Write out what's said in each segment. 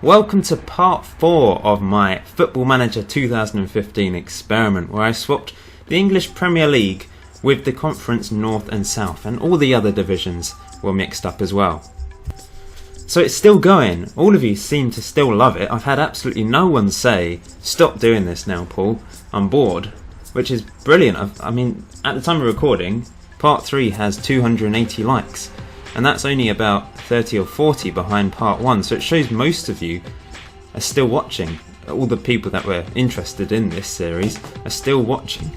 Welcome to part 4 of my Football Manager 2015 experiment, where I swapped the English Premier League with the Conference North and South, and all the other divisions were mixed up as well. So it's still going. All of you seem to still love it. I've had absolutely no one say, stop doing this now, Paul, I'm bored, which is brilliant. I mean, at the time of recording, part 3 has 280 likes, and that's only about 30 or 40 behind part 1, so it shows most of you are still watching. All the people that were interested in this series are still watching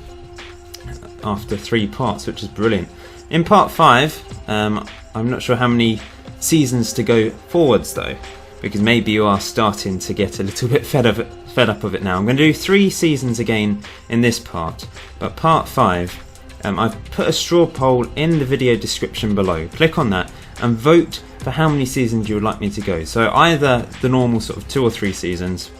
after 3 parts, which is brilliant. In part 5, I'm not sure how many seasons to go forwards though, because maybe you are starting to get a little bit fed up of it now. I'm going to do 3 seasons again in this part, but part 5, I've put a straw poll in the video description below. Click on that and vote for how many seasons you would like me to go. So either the normal sort of 2 or 3 seasons,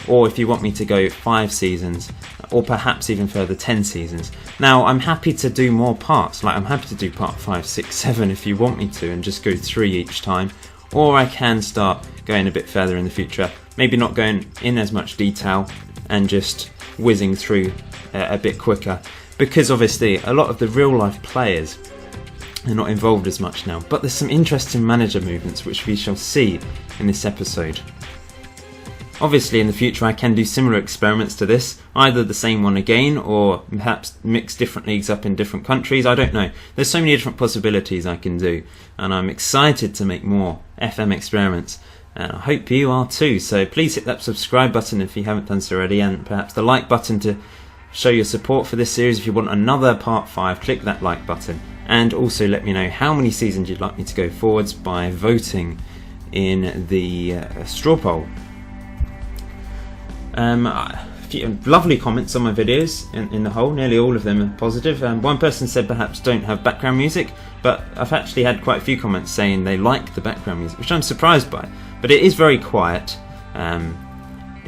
or if you want me to go 5 seasons, or perhaps even further 10 seasons. Now I'm happy to do more parts, like I'm happy to do part 5, 6, 7 if you want me to, and just go 3 each time, or I can start going a bit further in the future, maybe not going in as much detail and just whizzing through a bit quicker, because obviously a lot of the real life players are not involved as much now, but there's some interesting manager movements which we shall see in this episode. Obviously in the future I can do similar experiments to this, either the same one again or perhaps mix different leagues up in different countries, I don't know. There's so many different possibilities I can do, and I'm excited to make more FM experiments, and I hope you are too. So please hit that subscribe button if you haven't done so already, and perhaps the like button to show your support for this series. If you want another part 5, click that like button, and also let me know how many seasons you'd like me to go forwards by voting in the straw poll. A few lovely comments on my videos in the whole, nearly all of them are positive. One person said perhaps don't have background music, but I've actually had quite a few comments saying they like the background music, which I'm surprised by, but it is very quiet.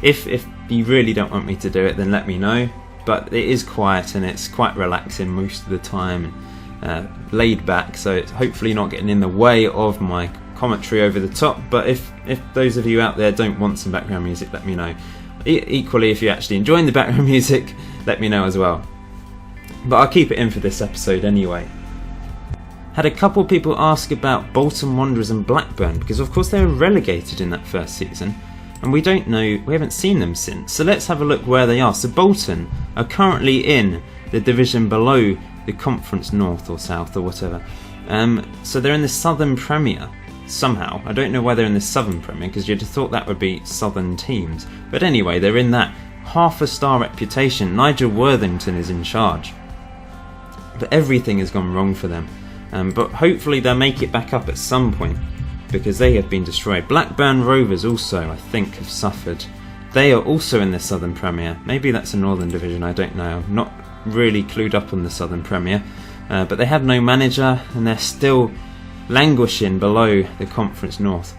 If you really don't want me to do it, then let me know, but it is quiet and it's quite relaxing most of the time, and laid back, so it's hopefully not getting in the way of my commentary over the top. But if those of you out there don't want some background music, let me know. Equally, if you're actually enjoying the background music, let me know as well. But I'll keep it in for this episode anyway. Had a couple of people ask about Bolton Wanderers and Blackburn, because of course they were relegated in that first season, and we haven't seen them since. So let's have a look where they are. So Bolton are currently in the division below the Conference North or South or whatever. So they're in the Southern Premier. Somehow. I don't know why they're in the Southern Premier, because you'd have thought that would be Southern teams. But anyway, they're in that. Half a star reputation. Nigel Worthington is in charge. But everything has gone wrong for them. But hopefully they'll make it back up at some point, because they have been destroyed. Blackburn Rovers also, I think, have suffered. They are also in the Southern Premier. Maybe that's a Northern Division, I don't know. I'm not really clued up on the Southern Premier. But they have no manager, and they're still languishing below the Conference North,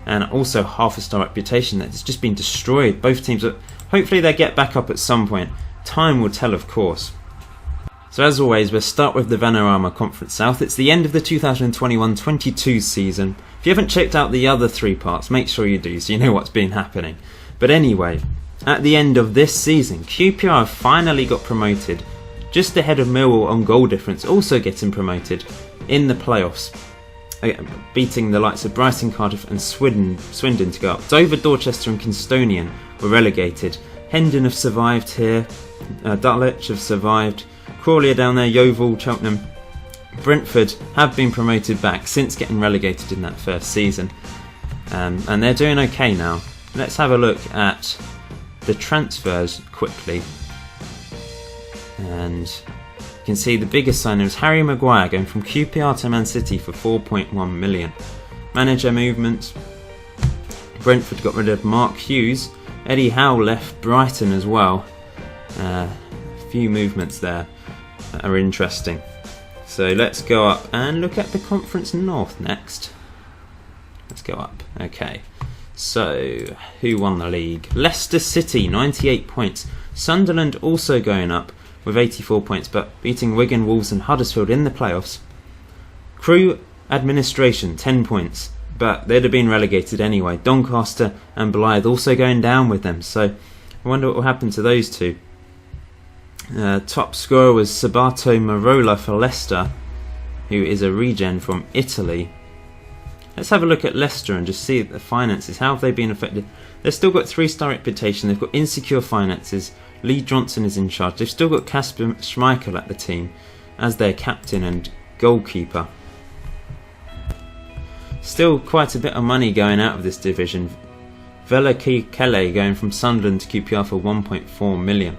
and also half a star reputation that's just been destroyed. Both teams hopefully they get back up at some point. Time will tell, of course. So as always, we'll start with the Vanarama Conference South. It's the end of the 2021-22 season. If you haven't checked out the other 3 parts, make sure you do, so you know what's been happening. But anyway, at the end of this season, QPR have finally got promoted, just ahead of Millwall on goal difference, also getting promoted in the playoffs, beating the likes of Brighton, Cardiff and Swindon to go up. Dover, Dorchester and Kincstonian were relegated. Hendon have survived here, Dulwich have survived, Crawley are down there, Yeovil, Cheltenham. Brentford have been promoted back since getting relegated in that first season, and they're doing okay now. Let's have a look at the transfers quickly, and you can see the biggest signing was Harry Maguire going from QPR to Man City for 4.1 million. Manager movements. Brentford got rid of Mark Hughes. Eddie Howe left Brighton as well. A few movements there that are interesting. So let's go up and look at the Conference North next. Let's go up. Okay. So, who won the league? Leicester City, 98 points. Sunderland also going up with 84 points, but beating Wigan, Wolves and Huddersfield in the playoffs. Crewe Administration, 10 points. but they'd have been relegated anyway. Doncaster and Blythe also going down with them, so I wonder what will happen to those two. Top scorer was Sabato Marola for Leicester, who is a regen from Italy. Let's have a look at Leicester and just see the finances. How have they been affected? They've still got 3-star reputation. They've got insecure finances. Lee Johnson is in charge. They've still got Kasper Schmeichel at the team as their captain and goalkeeper. Still quite a bit of money going out of this division. Vela Kele going from Sunderland to QPR for 1.4 million.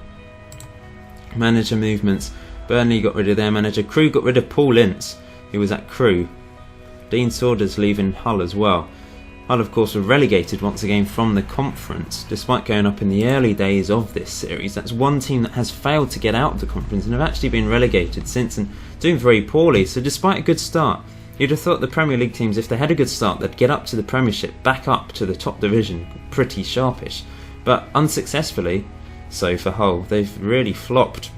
Manager movements. Burnley got rid of their manager. Crewe got rid of Paul Ince, who was at Crewe. Dean Saunders leaving Hull as well. Hull, of course, were relegated once again from the conference, despite going up in the early days of this series. That's one team that has failed to get out of the conference and have actually been relegated since and doing very poorly. So despite a good start, you'd have thought the Premier League teams, if they had a good start, they'd get up to the Premiership, back up to the top division, pretty sharpish. But unsuccessfully, so for Hull, they've really flopped.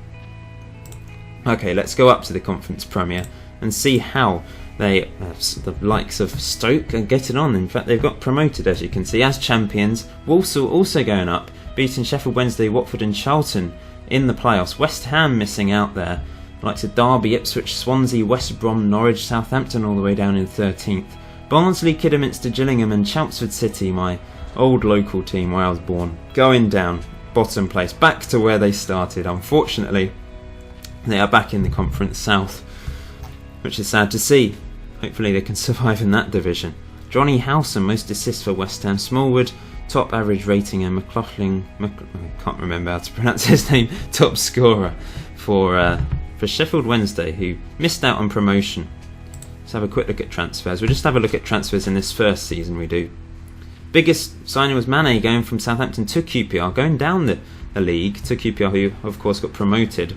Okay, let's go up to the Conference Premier and see how the likes of Stoke are getting on. In fact, they've got promoted, as you can see, as champions. Walsall also going up, beating Sheffield Wednesday, Watford and Charlton in the playoffs. West Ham missing out there. Likes of Derby, Ipswich, Swansea, West Brom, Norwich, Southampton all the way down in 13th. Barnsley, Kidderminster, Gillingham and Chelmsford City, my old local team where I was born, going down, bottom place, back to where they started. Unfortunately, they are back in the Conference South, which is sad to see. Hopefully they can survive in that division. Johnny Howson, most assists for West Ham. Smallwood, top average rating, and McLaughlin, I can't remember how to pronounce his name, top scorer for Sheffield Wednesday, who missed out on promotion. Let's have a quick look at transfers. We'll just have a look at transfers in this first season we do. Biggest signing was Mane going from Southampton to QPR, going down the league to QPR, who of course got promoted.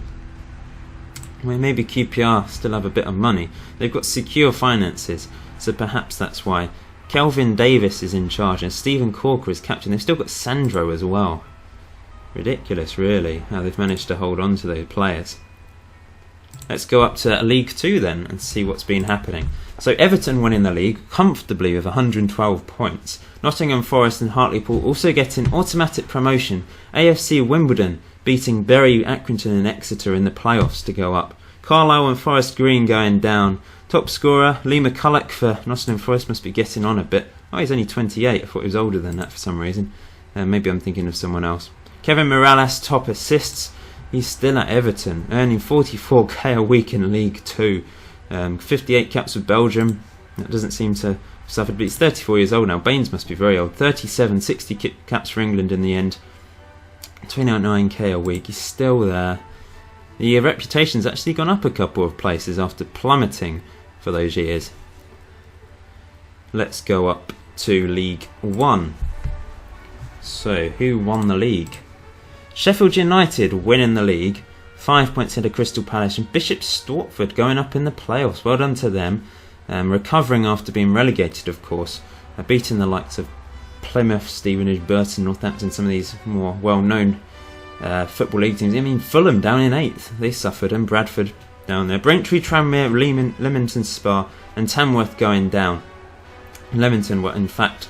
Well, maybe QPR still have a bit of money. They've got secure finances, so perhaps that's why. Kelvin Davis is in charge and Stephen Corker is captain. They've still got Sandro as well. Ridiculous, really, how they've managed to hold on to those players. Let's go up to League 2 then and see what's been happening. So Everton winning the league comfortably with 112 points. Nottingham Forest and Hartlepool also getting automatic promotion. AFC Wimbledon beating Bury, Accrington and Exeter in the playoffs to go up. Carlisle and Forest Green going down. Top scorer, Lee McCulloch for Nottingham Forest must be getting on a bit. Oh, he's only 28. I thought he was older than that for some reason. Maybe I'm thinking of someone else. Kevin Morales, top assists. He's still at Everton, earning 44k a week in League 2. 58 caps for Belgium. That doesn't seem to have suffered, but he's 34 years old now. Baines must be very old. 37, 60 caps for England in the end. 29k a week. He's still there. The reputation's actually gone up a couple of places after plummeting for those years. Let's go up to League 1. So, who won the league? Sheffield United winning the league. 5 points ahead of Crystal Palace, and Bishop Stortford going up in the playoffs. Well done to them. Recovering after being relegated, of course. Beating the likes of Plymouth, Stevenage, Burton, Northampton, some of these more well-known Football League teams. I mean, Fulham down in 8th. They suffered, and Bradford down there. Braintree, Tranmere, Leamington Spa, and Tamworth going down. Leamington were, in fact,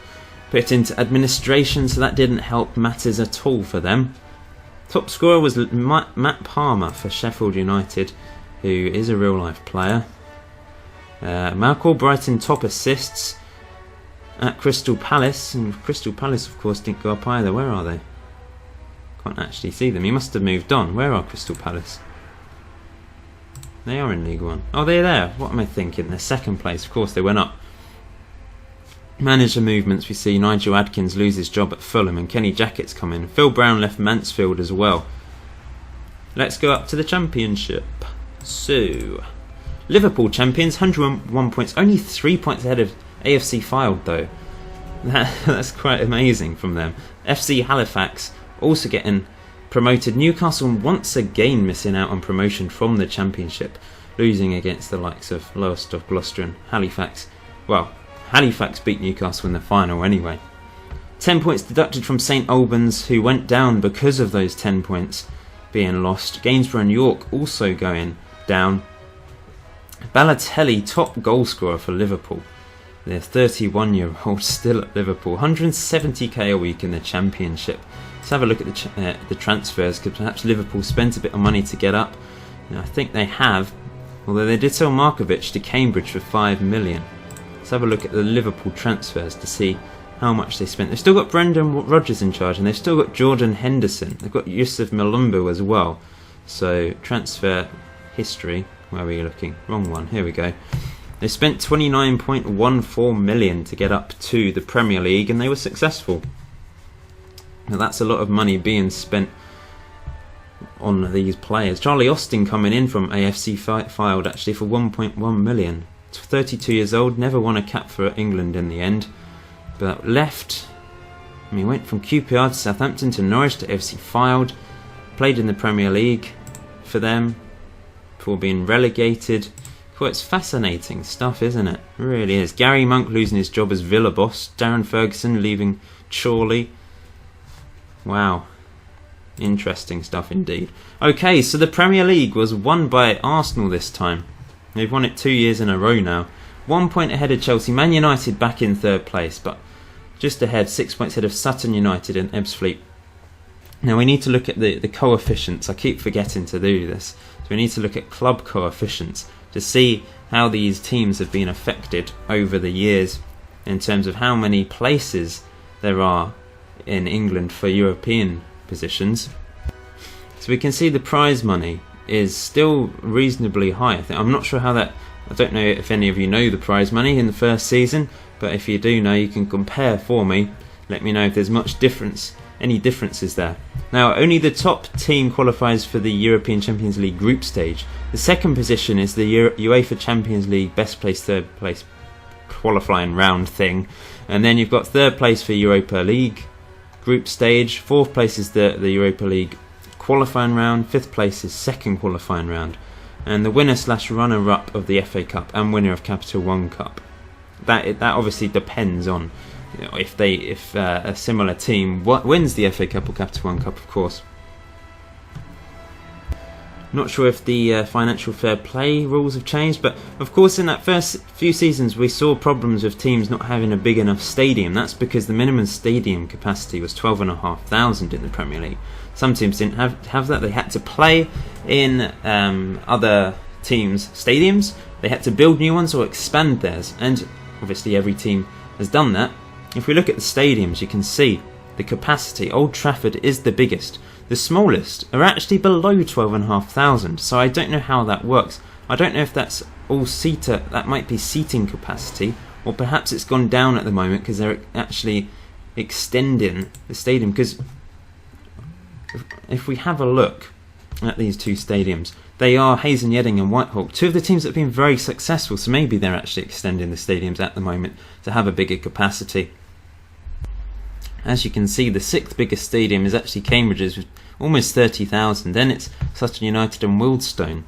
put into administration, so that didn't help matters at all for them. Top scorer was Matt Palmer for Sheffield United, who is a real-life player. Mark Albrighton, top assists at Crystal Palace. And Crystal Palace, of course, didn't go up either. Where are they? Can't actually see them. He must have moved on. Where are Crystal Palace? They are in League 1. Oh, they're there. What am I thinking? They're second place. Of course, they went up. Manager movements, we see Nigel Adkins lose his job at Fulham and Kenny Jackett's come in. Phil Brown left Mansfield as well. Let's go up to the Championship. So, Liverpool champions, 101 points. Only 3 points ahead of AFC Fylde though. That's quite amazing from them. FC Halifax also getting promoted. Newcastle once again missing out on promotion from the Championship. Losing against the likes of Lowestoft, Gloucester and Halifax. Well, Halifax beat Newcastle in the final anyway. 10 points deducted from St Albans, who went down because of those 10 points being lost. Gainsborough and York also going down. Balotelli, top goal scorer for Liverpool. the 31-year-old still at Liverpool. 170k a week in the Championship. Let's have a look at the transfers, because perhaps Liverpool spent a bit of money to get up. Now, I think they have, although they did sell Markovic to Cambridge for 5 million. Let's have a look at the Liverpool transfers to see how much they spent. They've still got Brendan Rodgers in charge, and they've still got Jordan Henderson. They've got Yusuf Malumbu as well. So, transfer history. Where are we looking? Wrong one. Here we go. They spent 29.14 million to get up to the Premier League, and they were successful. Now, that's a lot of money being spent on these players. Charlie Austin coming in from AFC Fylde actually for 1.1 million. 32 years old, never won a cap for England in the end, but left. I mean, went from QPR to Southampton to Norwich to AFC Fylde, played in the Premier League for them before being relegated. Well, it's fascinating stuff, isn't it? It really is. Gary Monk losing his job as Villa boss, Darren Ferguson leaving Chorley. Wow. Interesting stuff indeed. Okay, so the Premier League was won by Arsenal this time. They've won it 2 years in a row now. 1 point ahead of Chelsea. Man United back in third place, but just ahead, 6 points ahead of Sutton United and Ebbsfleet. Now we need to look at the coefficients. I keep forgetting to do this. So we need to look at club coefficients to see how these teams have been affected over the years in terms of how many places there are in England for European positions. So we can see the prize money is still reasonably high. I'm not sure how that... I don't know if any of you know the prize money in the first season, but if you do know, you can compare for me. Let me know if there's much difference, any differences there. Now, only the top team qualifies for the European Champions League group stage. The second position is the UEFA Champions League best place, third place qualifying round thing. And then you've got third place for Europa League group stage. Fourth place is the Europa League qualifying round. Fifth place is second qualifying round. And the winner/runner-up of the FA Cup and winner of Capital One Cup. That obviously depends on, you know, if a similar team wins the FA Cup or Capital One Cup, of course. Not sure if the financial fair play rules have changed, but of course in that first few seasons we saw problems with teams not having a big enough stadium. That's because the minimum stadium capacity was 12,500 in the Premier League. Some teams didn't have that. They had to play in other teams' stadiums. They had to build new ones or expand theirs, and obviously every team has done that. If we look at the stadiums, you can see the capacity. Old Trafford is the biggest. The smallest are actually below 12,500, so I don't know how that works. I don't know if that's all seater, that might be seating capacity, or perhaps it's gone down at the moment because they're actually extending the stadium. Because if we have a look at these two stadiums, they are Hayes and Yedding and Whitehall, two of the teams that have been very successful, so maybe they're actually extending the stadiums at the moment to have a bigger capacity. As you can see, the sixth biggest stadium is actually Cambridge's with almost 30,000. Then it's Sutton United and Wealdstone.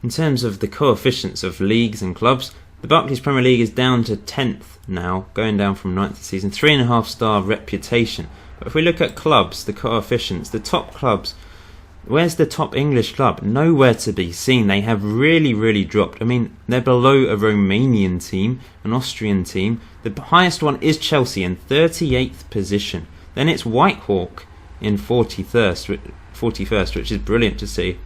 In terms of the coefficients of leagues and clubs, the Barclays Premier League is down to 10th now, going down from 9th this season. 3.5 star reputation. But if we look at clubs, the coefficients, the top clubs, where's the top English club? Nowhere to be seen. They have really dropped. I mean, they're below a Romanian team, an Austrian team. The highest one is Chelsea in 38th position. Then it's Whitehawk in 41st, which is brilliant to see.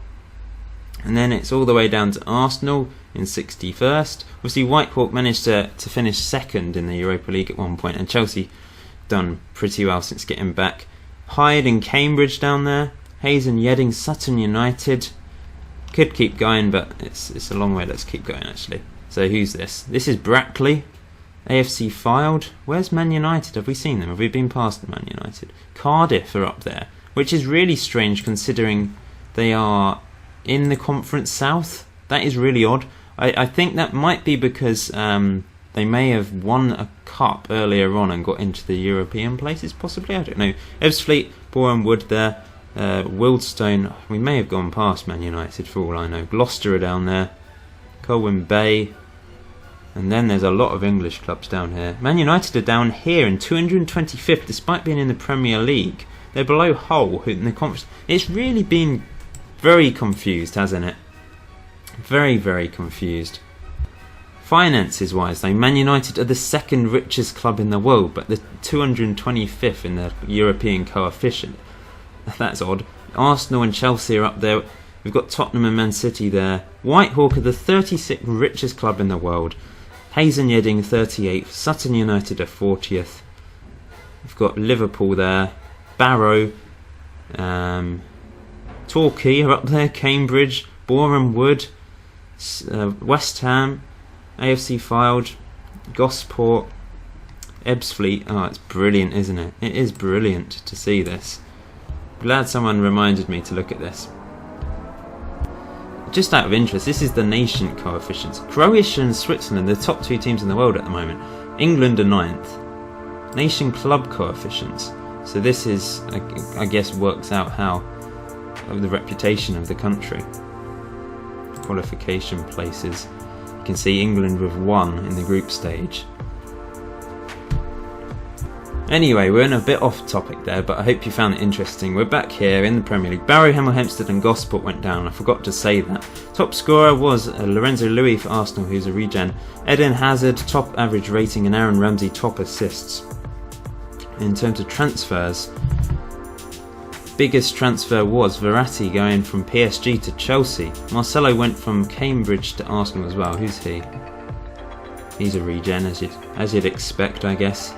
And then it's all the way down to Arsenal in 61st. Obviously, Whitehawk managed to finish second in the Europa League at one point, and Chelsea done pretty well since getting back. Hyde and Cambridge down there. Hayes and Yedding, Sutton United. Could keep going, but it's a long way. Let's keep going, actually. So who's this? This is Barclays. AFC Fylde. Where's Man United? Have we seen them? Have we been past Man United? Cardiff are up there, which is really strange considering they are in the Conference South. That is really odd. I think that might be because they may have won a cup earlier on and got into the European places, possibly. I don't know. Ebbsfleet, Boreham Wood there. Wealdstone, we may have gone past Man United for all I know. Gloucester are down there. Colwyn Bay. And then there's a lot of English clubs down here. Man United are down here in 225th, despite being in the Premier League. They're below Hull in the conference. It's really been very confused, hasn't it? Very confused. Finances wise though, Man United are the second richest club in the world, but the 225th in the European coefficient. That's odd. Arsenal and Chelsea are up there. We've got Tottenham and Man City there. Whitehawk are the 36th richest club in the world. Hayes and Yeading 38th. Sutton United are 40th. We've got Liverpool there. Barrow. Torquay are up there. Cambridge. Boreham Wood. West Ham. AFC Fylde. Gosport. Ebbsfleet. Oh, it's brilliant, isn't it? It is brilliant to see this. Glad someone reminded me to look at this. Just out of interest, this is the nation coefficients. Croatia and Switzerland, the top two teams in the world at the moment. England are 9th. Nation club coefficients. So this is, I guess, works out how of the reputation of the country. Qualification places. You can see England with 1 in the group stage. Anyway, we're in a bit off topic there, but I hope you found it interesting. We're back here in the Premier League. Barrow, Hemel Hempstead and Gosport went down. I forgot to say that. Top scorer was Lorenzo Louis for Arsenal, who's a regen. Eden Hazard, top average rating, and Aaron Ramsey, top assists. In terms of transfers, biggest transfer was Verratti going from PSG to Chelsea. Marcelo went from Cambridge to Arsenal as well. Who's he? He's a regen, as you'd expect, I guess.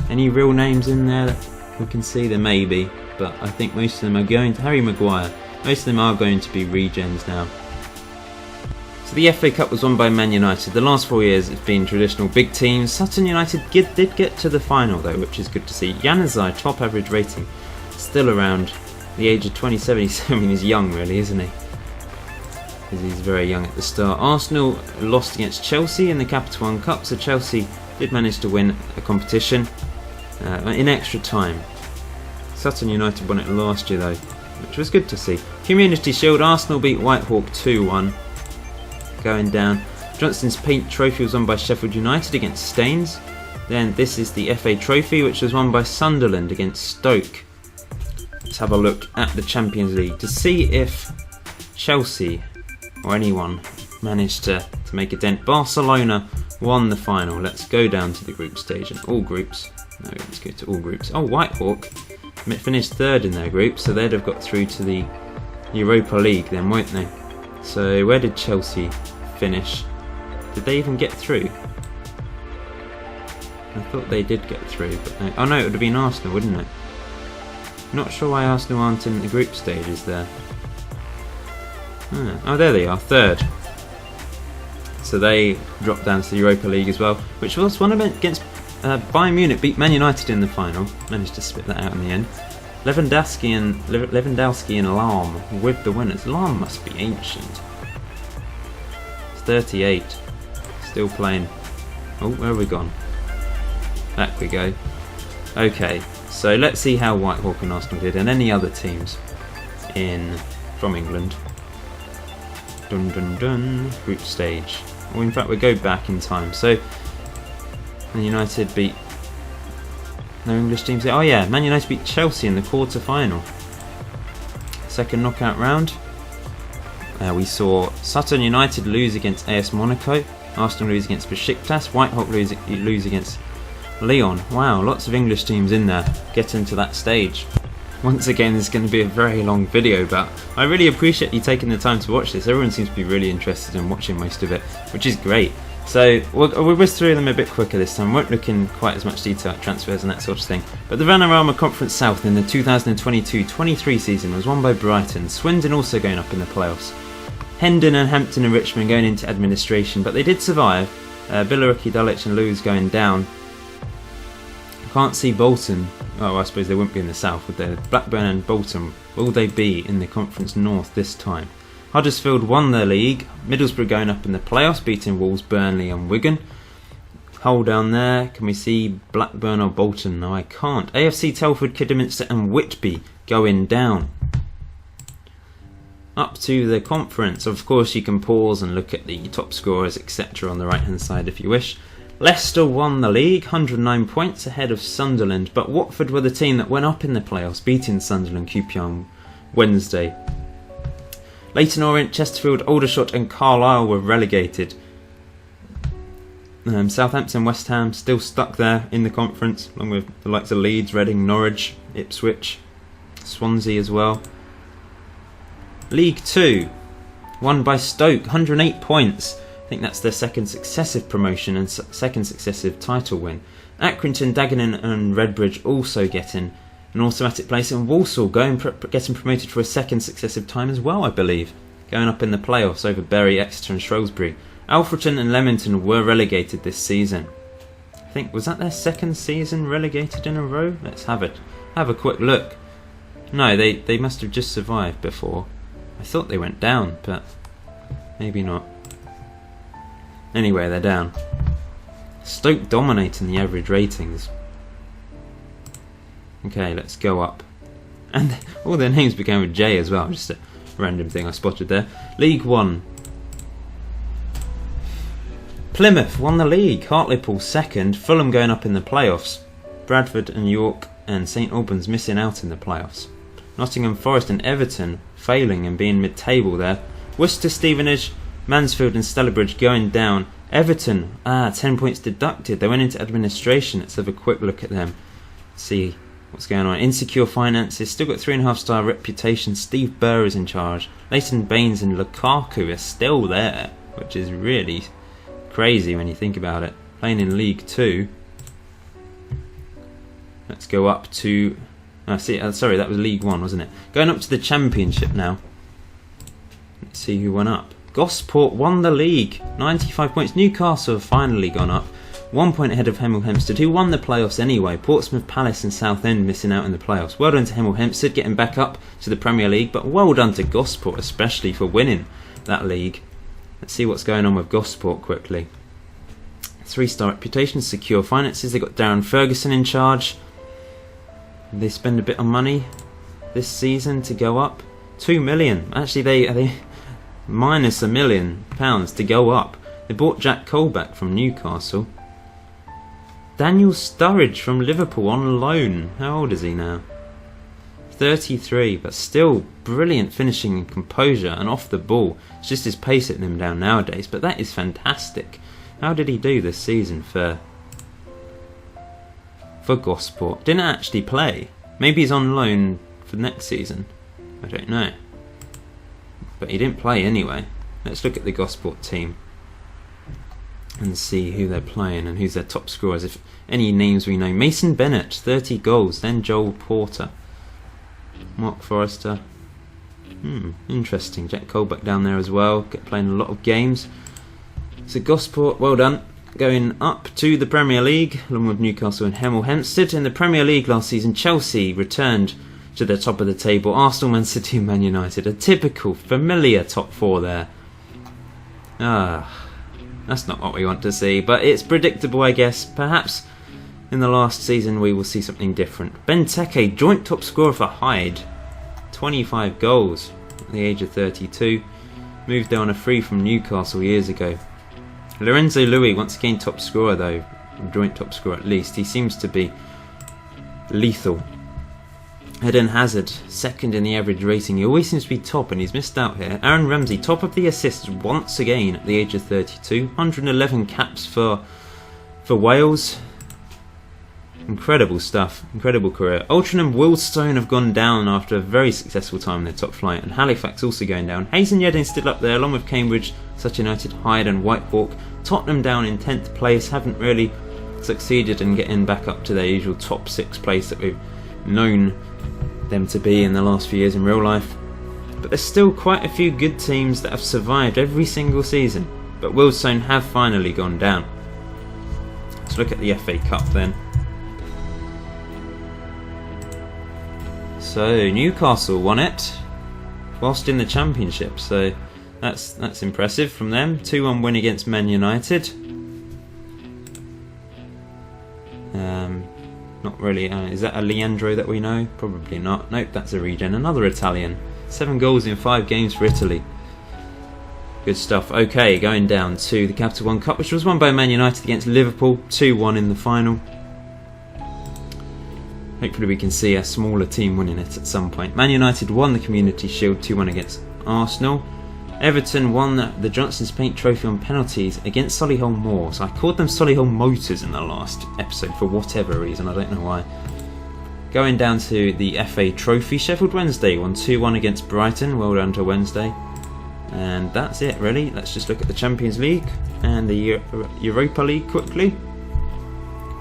Any real names in there that we can see? There may be, but I think most of them are going to Harry Maguire. Most of them are going to be regens now. So the FA Cup was won by Man United. The last 4 years it's been traditional big teams. Sutton United did get to the final though, which is good to see. Januzaj, top average rating, still around the age of 27. He's young really, isn't he? Because he's very young at the start. Arsenal lost against Chelsea in the Capital One Cup, so Chelsea did manage to win a competition in extra time. Sutton United won it last year though, which was good to see. Community Shield, Arsenal beat Whitehawk 2-1. Going down. Johnston's Paint Trophy was won by Sheffield United against Staines. Then this is the FA Trophy, which was won by Sunderland against Stoke. Let's have a look at the Champions League to see if Chelsea or anyone managed to make a dent. Barcelona won the final. Let's go down to the group stage and all groups. No, let's go to all groups. Oh, Whitehawk finished 3rd in their group, so they'd have got through to the Europa League then, won't they? So where did Chelsea finish? Did they even get through? I thought they did get through, but no. Oh no, it would have been Arsenal, wouldn't it? Not sure why Arsenal aren't in the group stages there. Oh, there they are, 3rd. So they dropped down to the Europa League as well, which was one event against Bayern Munich, beat Man United in the final. Managed to spit that out in the end. Lewandowski and Lahm with the winners. Lahm must be ancient. It's 38. Still playing. Oh, where have we gone? Back we go. Okay, so let's see how Whitehawk and Arsenal did, and any other teams from England. Dun dun dun. Group stage. Well, in fact, we'll go back in time. So, Man United beat... No English teams there. Oh yeah, Man United beat Chelsea in the quarter-final. Second knockout round. We saw Sutton United lose against AS Monaco. Arsenal lose against Besiktas. Whitehawk lose against Lyon. Wow, lots of English teams in there. Get into that stage. Once again, this is going to be a very long video, but I really appreciate you taking the time to watch this. Everyone seems to be really interested in watching most of it, which is great. So we'll whiz through them a bit quicker this time. Won't look in quite as much detail at transfers and that sort of thing. But the Vanarama Conference South in the 2022-23 season was won by Brighton. Swindon also going up in the playoffs. Hendon and Hampton and Richmond going into administration, but they did survive. Billericay, Dulwich and Lewes going down. Can't see Bolton. Oh, I suppose they wouldn't be in the south, would they? Blackburn and Bolton, will they be in the Conference North this time? Huddersfield won their league. Middlesbrough going up in the playoffs, beating Wolves, Burnley and Wigan. Hull down there. Can we see Blackburn or Bolton? No, I can't. AFC Telford, Kidderminster and Whitby going down. Up to the conference. Of course, you can pause and look at the top scorers, etc. on the right hand side if you wish. Leicester won the league, 109 points ahead of Sunderland, but Watford were the team that went up in the playoffs, beating Sunderland QPR on Wednesday. Leyton Orient, Chesterfield, Aldershot and Carlisle were relegated. Southampton, West Ham still stuck there in the conference, along with the likes of Leeds, Reading, Norwich, Ipswich, Swansea as well. League 2, won by Stoke, 108 points. I think that's their second successive promotion and second successive title win. Accrington, Dagenham and Redbridge also getting an automatic place, and Walsall getting promoted for a second successive time as well, I believe, going up in the playoffs over Bury, Exeter and Shrewsbury. Alfreton and Leamington were relegated this season. I think, was that their second season relegated in a row? Let's have a quick look. No, they must have just survived before. I thought they went down, but maybe not. Anyway, they're down. Stoke dominating the average ratings. Okay, let's go up. And all their names began with J as well, just a random thing I spotted there. League 1. Plymouth won the league, Hartlepool second, Fulham going up in the playoffs, Bradford and York and St Albans missing out in the playoffs. Nottingham Forest and Everton failing and being mid-table there. Worcester, Stevenage, Mansfield and Stalybridge going down. Everton, 10 points deducted. They went into administration. Let's have a quick look at them. See what's going on. Insecure finances, still got 3.5-star reputation. Steve Burr is in charge. Leighton Baines and Lukaku are still there, which is really crazy when you think about it. Playing in League 2. Let's go up to... sorry, that was League 1, wasn't it? Going up to the Championship now. Let's see who went up. Gosport won the league, 95 points. Newcastle have finally gone up, 1 point ahead of Hemel Hempstead, who won the playoffs anyway. Portsmouth, Palace and Southend missing out in the playoffs. Well done to Hemel Hempstead getting back up to the Premier League, but well done to Gosport especially for winning that league. Let's see what's going on with Gosport quickly. 3-star reputation, secure finances. They got Darren Ferguson in charge. They spend a bit of money this season to go up. 2 million. Actually, they minus £1 million to go up. They bought Jack Cole back from Newcastle. Daniel Sturridge from Liverpool on loan. How old is he now? 33, but still brilliant finishing and composure and off the ball. It's just his pace hitting him down nowadays, but that is fantastic. How did he do this season for Gosport? Didn't actually play. Maybe he's on loan for next season. I don't know. But he didn't play anyway. Let's look at the Gosport team and see who they're playing and who's their top scorers. If any names we know. Mason Bennett, 30 goals. Then Joel Porter. Mark Forrester. Interesting. Jack Colback down there as well. Playing a lot of games. So Gosport, well done. Going up to the Premier League along with Newcastle and Hemel Hempstead. In the Premier League last season, Chelsea returned to the top of the table. Arsenal, Man City and Man United. A typical, familiar top four there. That's not what we want to see, but it's predictable, I guess. Perhaps in the last season we will see something different. Benteke, joint top scorer for Hyde. 25 goals at the age of 32. Moved on a free from Newcastle years ago. Lorenzo Louis, once again top scorer though. Joint top scorer at least. He seems to be lethal. Eden Hazard, second in the average rating. He always seems to be top and he's missed out here. Aaron Ramsey, top of the assists once again at the age of 32. 111 caps for Wales. Incredible stuff. Incredible career. Altrincham and Wealdstone have gone down after a very successful time in their top flight. And Halifax also going down. Hayes and Yeading still up there along with Cambridge, Sutton United, Hyde and Whitehawk. Tottenham down in 10th place. Haven't really succeeded in getting back up to their usual top 6 place that we've known them to be in the last few years in real life. But there's still quite a few good teams that have survived every single season. But Wealdstone have finally gone down. Let's look at the FA Cup then. So Newcastle won it whilst in the Championship, so that's impressive from them. 2-1 win against Man United. Not really. Is that a Leandro that we know? Probably not. Nope, that's a regen. Another Italian. 7 goals in 5 games for Italy. Good stuff. Okay, going down to the Capital One Cup, which was won by Man United against Liverpool. 2-1 in the final. Hopefully we can see a smaller team winning it at some point. Man United won the Community Shield 2-1 against Arsenal. Everton won the Johnson's Paint Trophy on penalties against Solihull Moors. I called them Solihull Motors in the last episode for whatever reason, I don't know why. Going down to the FA Trophy, Sheffield Wednesday won 2-1 against Brighton. Well done to Wednesday. And that's it really. Let's just look at the Champions League and the Europa League quickly.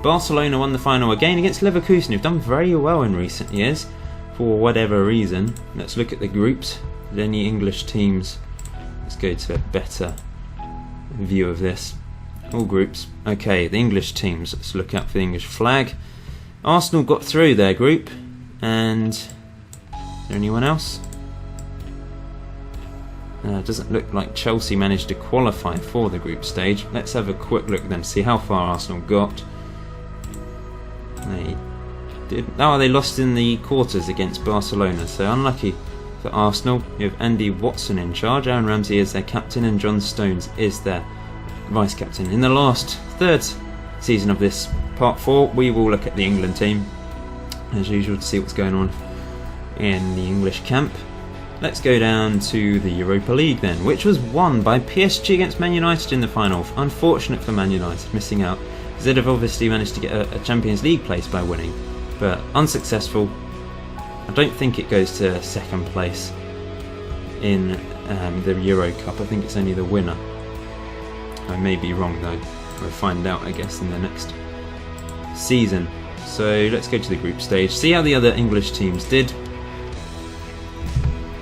Barcelona won the final again against Leverkusen, who've done very well in recent years for whatever reason. Let's look at the groups. Any English teams? Let's go to a better view of this. All groups. Okay, the English teams. Let's look out for the English flag. Arsenal got through their group. And is there anyone else? It doesn't look like Chelsea managed to qualify for the group stage. Let's have a quick look at them, see how far Arsenal got. They lost in the quarters against Barcelona, so unlucky for Arsenal. You have Andy Watson in charge, Aaron Ramsey is their captain, and John Stones is their vice captain. In the last third season of this part 4, we will look at the England team as usual to see what's going on in the English camp. Let's go down to the Europa League then, which was won by PSG against Man United in the final. Unfortunate for Man United, missing out. They'd have obviously managed to get a Champions League place by winning, but unsuccessful. I don't think it goes to second place in the Euro Cup. I think it's only the winner. I may be wrong though. We'll find out, I guess, in the next season. So let's go to the group stage, see how the other English teams did.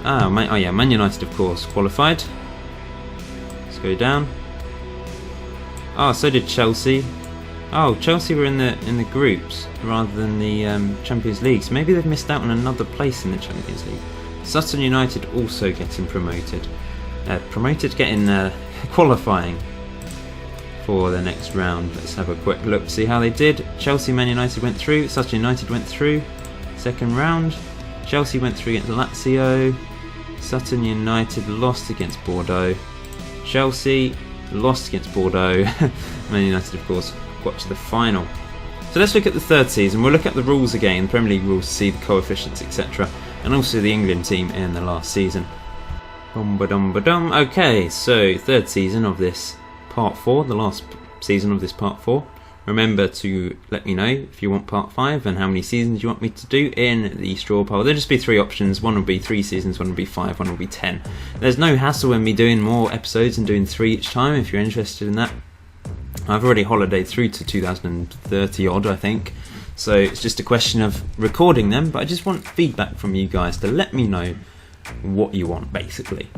Man United, of course, qualified. Let's go down. So did Chelsea. Chelsea were in the groups rather than the Champions League, so maybe they've missed out on another place in the Champions League. Sutton United also getting promoted. Qualifying for the next round. Let's have a quick look, see how they did. Chelsea, Man United went through. Sutton United went through. Second round. Chelsea went through against Lazio. Sutton United lost against Bordeaux. Chelsea lost against Bordeaux. Man United, of course, got to the final. So let's look at the third season. We'll look at the rules again, the Premier League rules, see the coefficients, etc. And also the England team in the last season. Okay, so third season of this part 4, the last season of this part 4. Remember to let me know if you want part 5 and how many seasons you want me to do in the straw poll. There'll just be 3 options. One will be 3 seasons, one will be 5, one will be 10. There's no hassle in me doing more episodes and doing 3 each time if you're interested in that. I've already holidayed through to 2030 odd, I think. So it's just a question of recording them, but I just want feedback from you guys to let me know what you want, basically.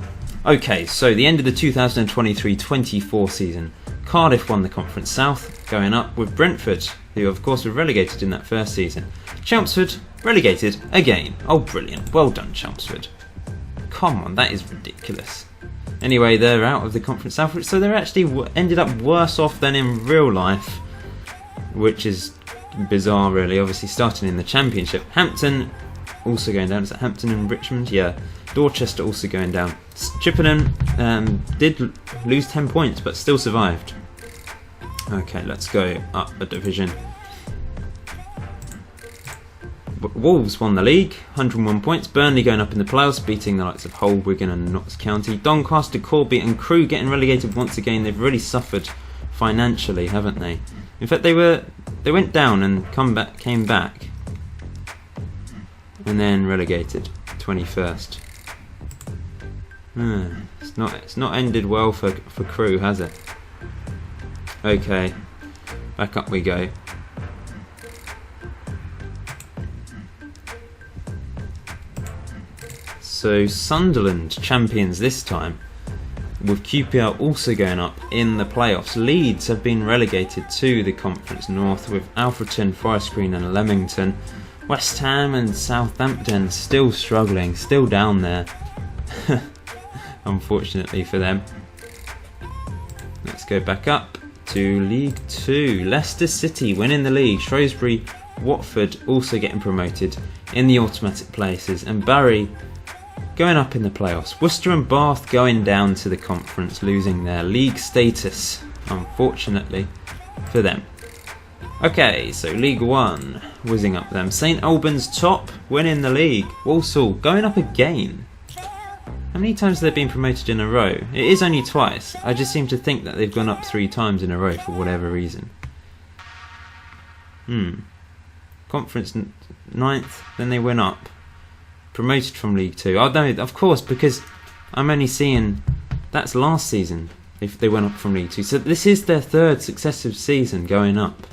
Okay, so the end of the 2023-24 season. Cardiff won the Conference South, going up with Brentford, who of course were relegated in that first season. Chelmsford, relegated again. Oh, brilliant. Well done, Chelmsford. Come on, that is ridiculous. Anyway, they're out of the Conference South, so they're actually ended up worse off than in real life, which is bizarre, really. Obviously, starting in the Championship. Hampton also going down. Is that Hampton and Richmond? Yeah. Dorchester also going down. Chippenham did lose 10 points, but still survived. Okay, let's go up a division. Wolves won the league, 101 points. Burnley going up in the playoffs, beating the likes of Hull, Wigan and Notts County. Doncaster, Corby and Crewe getting relegated once again. They've really suffered financially, haven't they? In fact, they went down and came back, and then relegated 21st. It's not ended well for Crewe, has it? Okay, back up we go. So Sunderland champions this time, with QPR also going up in the playoffs. Leeds have been relegated to the Conference North with Alfreton, Forest Green and Leamington. West Ham and Southampton still struggling, still down there. Unfortunately for them. Let's go back up to League 2. Leicester City winning the league. Shrewsbury, Watford also getting promoted in the automatic places. And Barry going up in the playoffs. Worcester and Bath going down to the conference, losing their league status, unfortunately for them. Okay, so League 1, whizzing up them. St Albans top, winning the league. Walsall going up again. How many times have they been promoted in a row? It is only twice. I just seem to think that they've gone up 3 times in a row for whatever reason. Conference 9th, then they went up. Promoted from League 2. Oh no, of course, because I'm only seeing... That's last season, if they went up from League 2. So this is their 3rd successive season going up.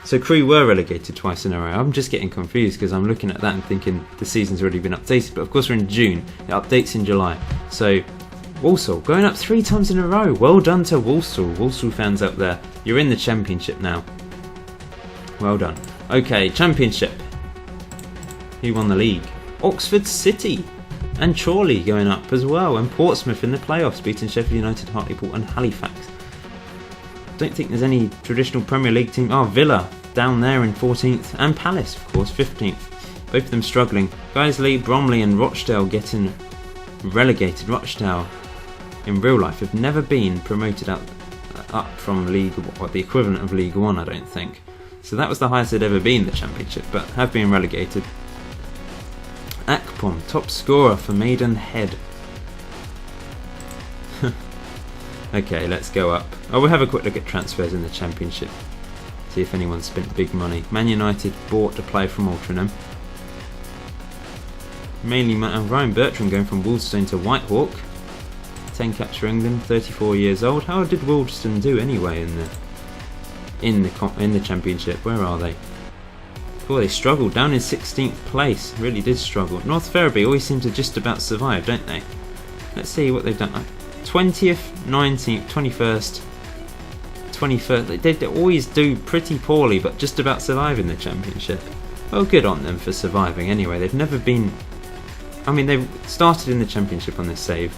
So Crewe were relegated twice in a row. I'm just getting confused because I'm looking at that and thinking the season's already been updated. But of course we're in June. It updates in July. So Walsall going up 3 times in a row. Well done to Walsall. Walsall fans out there. You're in the Championship now. Well done. Okay, Championship. Who won the league? Oxford City. And Chorley going up as well. And Portsmouth in the playoffs, beating Sheffield United, Hartlepool and Halifax. Don't think there's any traditional Premier League team. Oh, Villa down there in 14th, and Palace, of course, 15th. Both of them struggling. Guiseley, Bromley and Rochdale getting relegated. Rochdale, in real life, have never been promoted up from League, or the equivalent of League One, I don't think. So that was the highest they'd ever been in the Championship, but have been relegated. Akpom, top scorer for Maidenhead. Okay, let's go up. Oh, we'll have a quick look at transfers in the Championship. See if anyone spent big money. Man United bought a player from Altrincham. Mainly Ryan Bertrand going from Wolverhampton to Whitehawk. 10 caps for England, 34 years old. How did Wolverhampton do anyway in the Championship? Where are they? Oh, they struggled down in 16th place. Really did struggle. North Ferriby always seem to just about survive, don't they? Let's see what they've done. 20th, 19th, 21st, 21st. They always do pretty poorly, but just about survive in the Championship. Well, good on them for surviving anyway. They've never been... I mean, they've started in the Championship on this save,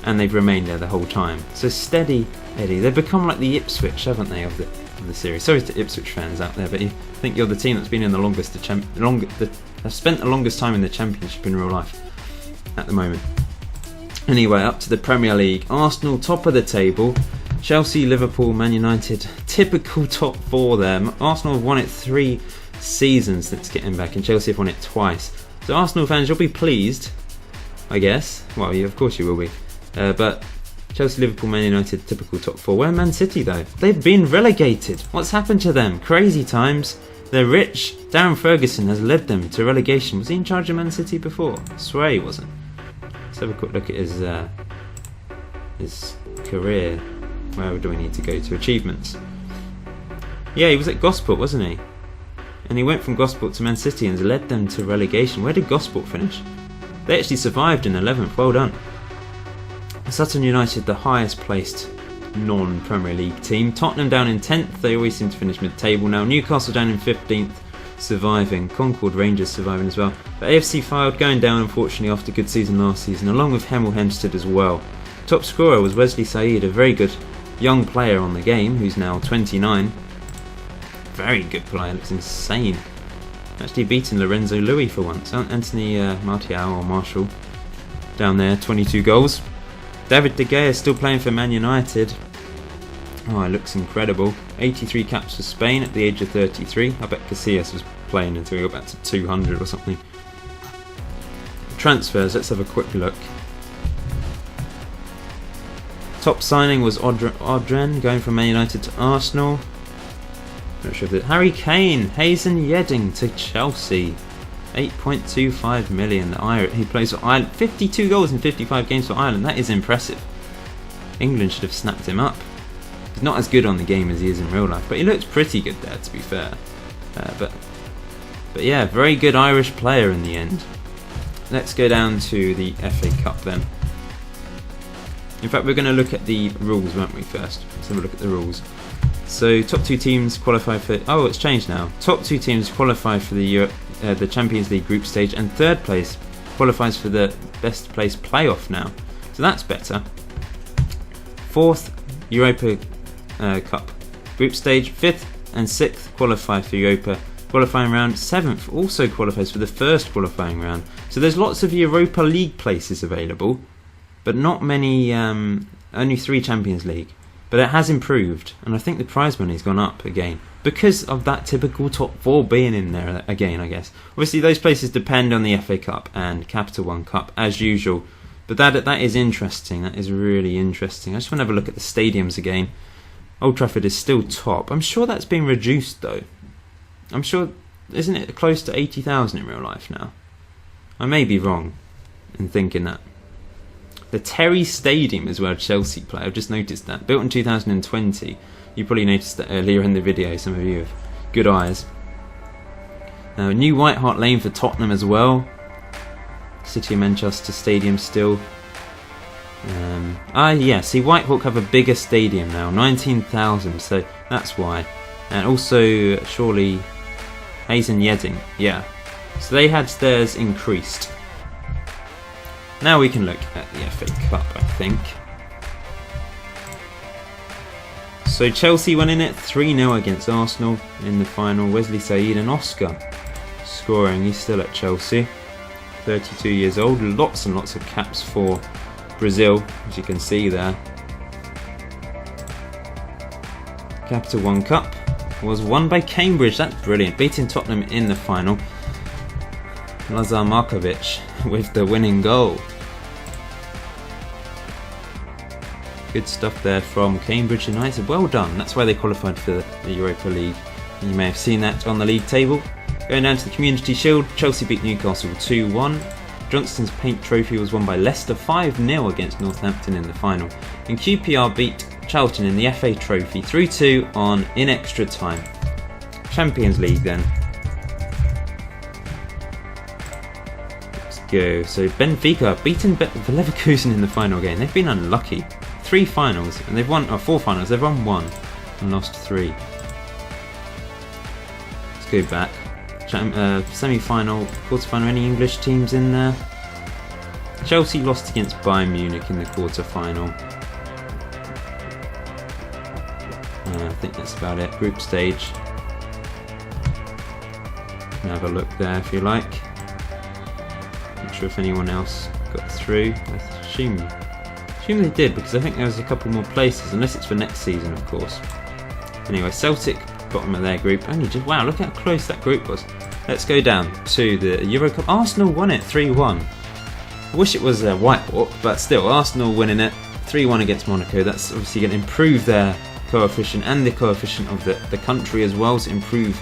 and they've remained there the whole time. So steady Eddie. They've become like the Ipswich, haven't they, of the series. Sorry to Ipswich fans out there, but you think you're the team that's been in the longest, have spent the longest time in the Championship in real life at the moment. Anyway, up to the Premier League. Arsenal top of the table. Chelsea, Liverpool, Man United. Typical top 4 there. Arsenal have won it 3 seasons since getting back, and Chelsea have won it twice. So Arsenal fans, you'll be pleased, I guess. Well, of course you will be. But Chelsea, Liverpool, Man United, typical top 4. Where Man City though? They've been relegated. What's happened to them? Crazy times. They're rich. Darren Ferguson has led them to relegation. Was he in charge of Man City before? Sway wasn't. Let's have a quick look at his career. Where do we need to go to? Achievements. Yeah, he was at Gosport, wasn't he? And he went from Gosport to Man City and led them to relegation. Where did Gosport finish? They actually survived in 11th. Well done. Sutton United, the highest placed non-Premier League team. Tottenham down in 10th. They always seem to finish mid-table now. Newcastle down in 15th. Surviving. Concord Rangers surviving as well. But AFC Fylde going down, unfortunately, after a good season last season, along with Hemel Hempstead as well. Top scorer was Wesley Said, a very good young player on the game, who's now 29. Very good player, looks insane. Actually beaten Lorenzo Louis for once. Anthony Martial or Marshall down there, 22 goals. David De Gea is still playing for Man United. Oh, it looks incredible. 83 caps for Spain at the age of 33. I bet Casillas was playing until he got back to 200 or something. Transfers, let's have a quick look. Top signing was Odren going from Man United to Arsenal. Not sure if it. Harry Kane, Hazen Yedding to Chelsea. 8.25 million. He plays for Ireland. 52 goals in 55 games for Ireland. That is impressive. England should have snapped him up. He's not as good on the game as he is in real life, but he looks pretty good there, to be fair. But yeah, very good Irish player in the end. Let's go down to the FA Cup then. In fact, we're going to look at the rules, won't we, first? Let's have a look at the rules. So, top 2 teams qualify for... Oh, it's changed now. Top 2 teams qualify for the Champions League group stage, and 3rd place qualifies for the best place playoff now. So that's better. 4th, Europa Cup group stage. 5th and 6th qualify for Europa qualifying round. 7th also qualifies for the first qualifying round. So there's lots of Europa League places available, but not many, only 3 Champions League. But it has improved, and I think the prize money's gone up again because of that typical top 4 being in there again, I guess. Obviously, those places depend on the FA Cup and Capital One Cup, as usual, But that is interesting. That is really interesting. I just want to have a look at the stadiums again. Old Trafford is still top. I'm sure that's been reduced though. I'm sure, isn't it close to 80,000 in real life now? I may be wrong in thinking that. The Terry Stadium is where Chelsea play. I've just noticed that. Built in 2020. You probably noticed that earlier in the video. Some of you have good eyes. New White Hart Lane for Tottenham as well. City of Manchester Stadium still. Yeah, see, Whitehawk have a bigger stadium now, 19,000, so that's why. And also, surely, Hayes and Yedding, yeah. So they had theirs increased. Now we can look at the FA Cup, I think. So Chelsea went in it 3-0 against Arsenal in the final. Wesley Said and Oscar scoring. He's still at Chelsea. 32 years old, lots and lots of caps for Brazil, as you can see there. Capital One Cup was won by Cambridge. That's brilliant, beating Tottenham in the final. Lazar Markovic with the winning goal. Good stuff there from Cambridge United. Well done. That's why they qualified for the Europa League. You may have seen that on the league table. Going down to the Community Shield, Chelsea beat Newcastle 2-1. Johnston's Paint Trophy was won by Leicester 5-0 against Northampton in the final. And QPR beat Charlton in the FA Trophy 3-2 on in extra time. Champions League then. Let's go. So Benfica beaten Leverkusen in the final game. They've been unlucky. 3 finals, and they've won, 4 finals, they've won 1 and lost 3. Let's go back. Semi-final, quarter-final, any English teams in there? Chelsea lost against Bayern Munich in the quarter-final. I think that's about it. Group stage. You can have a look there if you like. Not sure if anyone else got through. I assume they did, because I think there was a couple more places, unless it's for next season, of course. Anyway, Celtic, bottom of their group. Wow, look how close that group was. Let's go down to the Euro Cup. Arsenal won it 3-1. I wish it was Whitehawk, but still, Arsenal winning it 3-1 against Monaco. That's obviously going to improve their coefficient and the coefficient of the country as well, to improve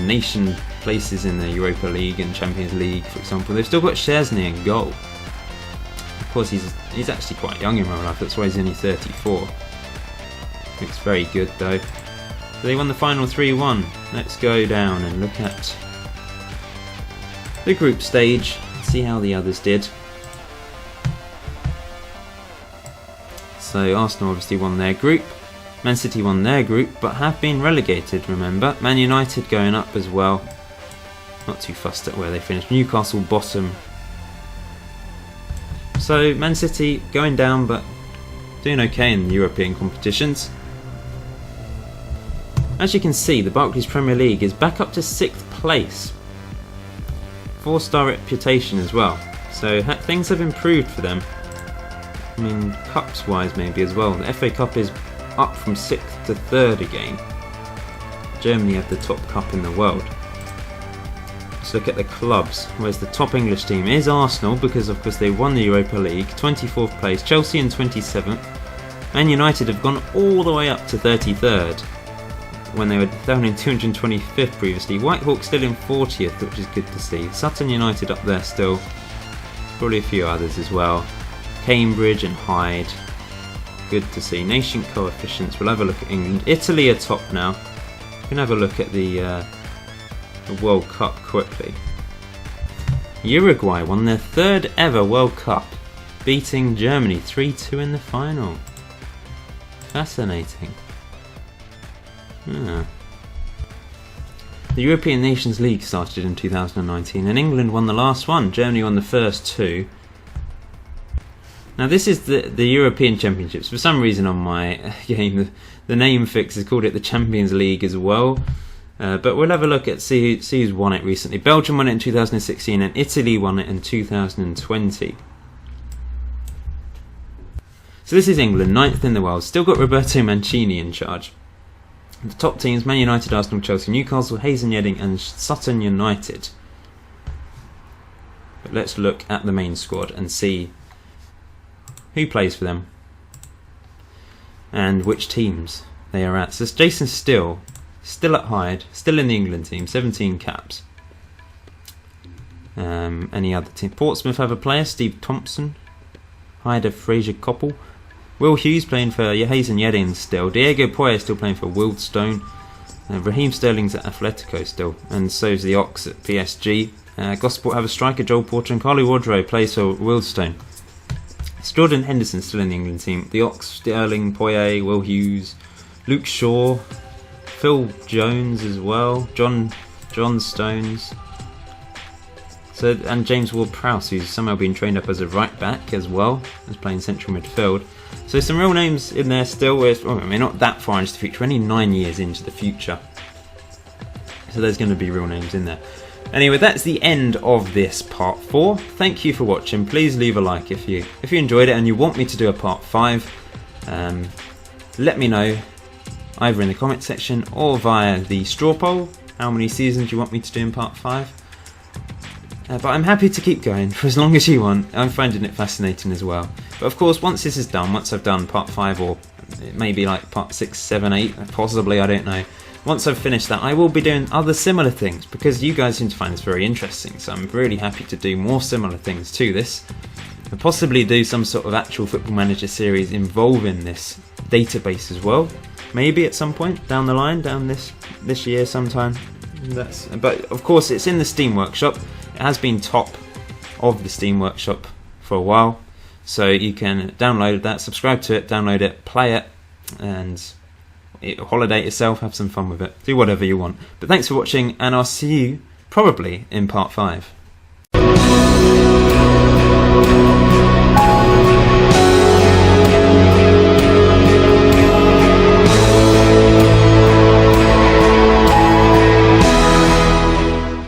nation places in the Europa League and Champions League, for example. They've still got Szczesny in goal. Of course, he's actually quite young in real life. That's why he's only 34. Looks very good though. So they won the final 3-1. Let's go down and look at the group stage. See how the others did. So Arsenal obviously won their group. Man City won their group, but have been relegated, remember. Man United going up as well. Not too fussed at where they finished. Newcastle bottom. So Man City going down, but doing okay in European competitions. As you can see, the Barclays Premier League is back up to 6th place. 4-star reputation as well. So things have improved for them. I mean, cups wise maybe as well. The FA Cup is up from 6th to 3rd again. Germany have the top cup in the world. Let's look at the clubs. Whereas the top English team is Arsenal, because of course they won the Europa League. 24th place. Chelsea in 27th. Man United have gone all the way up to 33rd. When they were down in 225th previously. Whitehawk still in 40th, which is good to see. Sutton United up there still. Probably a few others as well. Cambridge and Hyde. Good to see. Nation coefficients. We'll have a look at England. Italy are top now. We can have a look at the World Cup quickly. Uruguay won their 3rd ever World Cup, beating Germany 3-2 in the final. Fascinating. The European Nations League started in 2019 and England won the last one. Germany won the first 2. Now this is the European Championships. For some reason on my game the name fix has called it the Champions League as well. But we'll have a look at see who's won it recently. Belgium won it in 2016 and Italy won it in 2020. So this is England, 9th in the world. Still got Roberto Mancini in charge. The top teams: Man United, Arsenal, Chelsea, Newcastle, Hayes and Yedding and Sutton United. But let's look at the main squad and see who plays for them, and which teams they are at. So it's Jason Still at Hyde, still in the England team, 17 caps. Any other team? Portsmouth have a player, Steve Thompson. Hyde have Fraser Coppell. Will Hughes playing for Hazen Yedding still. Diego Poye still playing for Wildstone. Raheem Sterling's at Atletico still, and so's the Ox at PSG. Gosport have a striker, Joel Porter, and Carly Wardrow plays for Wildstone. It's Jordan Henderson still in the England team. The Ox, Sterling, Poye, Will Hughes, Luke Shaw, Phil Jones as well, John Stones. So, and James Ward-Prowse, who's somehow been trained up as a right back as well, as playing central midfield. So some real names in there still. We're not that far into the future, we're only 9 years into the future. So there's going to be real names in there. Anyway, that's the end of this part 4. Thank you for watching. Please leave a like if you enjoyed it and you want me to do a part 5. Let me know either in the comment section or via the straw poll how many seasons you want me to do in part 5. But I'm happy to keep going for as long as you want. I'm finding it fascinating as well. But of course, once this is done, once I've done part 5, or it may be like part 6, 7, 8, possibly, I don't know. Once I've finished that, I will be doing other similar things, because you guys seem to find this very interesting. So I'm really happy to do more similar things to this. And possibly do some sort of actual Football Manager series involving this database as well. Maybe at some point down the line, down this year sometime. But of course, it's in the Steam Workshop. It has been top of the Steam Workshop for a while, so you can download that, subscribe to it, download it, play it, and holiday yourself, have some fun with it, do whatever you want. But thanks for watching, and I'll see you probably in part 5.